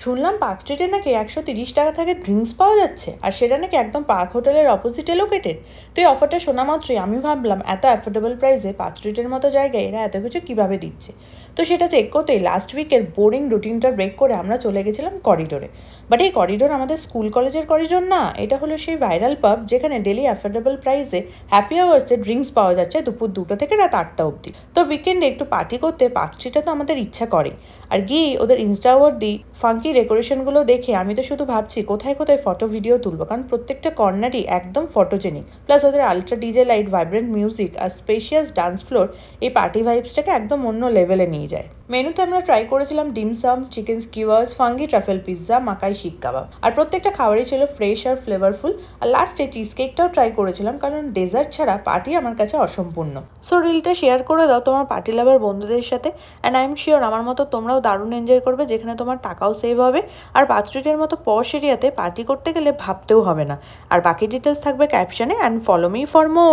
শুনলাম পার্ক স্ট্রিটে নাকি 130 টাকা থেকে ড্রিঙ্কস পাওয়া যাচ্ছে, আর সেটা নাকি একদম পার্ক হোটেলের অপোজিটে লোকেটেড। তো এই অফারটা শোনা মাত্রই আমি ভাবলাম এত অ্যাফোর্ডেবল প্রাইসে পার্ক স্ট্রিটের মতো জায়গায় এরা এত কিছু কীভাবে দিচ্ছে। তো সেটা চেক করতেই লাস্ট উইকের বোরিং রুটিনটা ব্রেক করে আমরা চলে গেছিলাম করিডোরে। বাট এই করিডোর আমাদের স্কুল কলেজের করিডোর না, এটা হলো সেই ভাইরাল পাব যেখানে ডেলি অ্যাফোর্ডেবল প্রাইসে হ্যাপি আওয়ার্সে ড্রিঙ্কস পাওয়া যাচ্ছে দুপুর 2টা থেকে রাত 8টা অবধি। তো উইকেন্ডে একটু পার্টি করতে পার্ক স্ট্রিটে তো আমাদের ইচ্ছা করে। আর গিয়ে ওদের ইনস্টা দি ফাঙ্কি ডেকোরেশনগুলো দেখে আমি তো শুধু ভাবছি কোথায় কোথায় ফটো ভিডিও তুলবো, কারণ প্রত্যেকটা কর্নারই একদম ফটোজেনিক। প্লাস ওদের ultra DJ light, vibrant music আর স্পেশিয়াস ডান্স ফ্লোর এই পার্টি ভাইবসটাকে একদম অন্য লেভেলে নিয়ে যায়। মেনুতে আমরা ট্রাই করেছিলাম dimsum, chicken skewers, funghi truffle pizza, makai seekh kebab, আর প্রত্যেকটা খাবারই ছিল ফ্রেশ আর ফ্লেভারফুল। আর লাস্টে চিজ কেকটাও ট্রাই করেছিলাম, কারণ ডেজার্ট ছাড়া পার্টি আমার কাছে অসম্পূর্ণ। সো রিলটা শেয়ার করে দাও তোমার পার্টি লাভার বন্ধুদের সাথে, অ্যান্ড আই এম শিওর আমার মতো তোমরাও দারুণ এনজয় করবে, যেখানে তোমার টাকাও সেভ হবে। আর পার্ক স্ট্রিটের মতো পশ এরিয়াতে পার্টি করতে গেলে ভাবতেও হবে না। আর বাকি ডিটেলস থাকবে ক্যাপশনে, and follow me for more.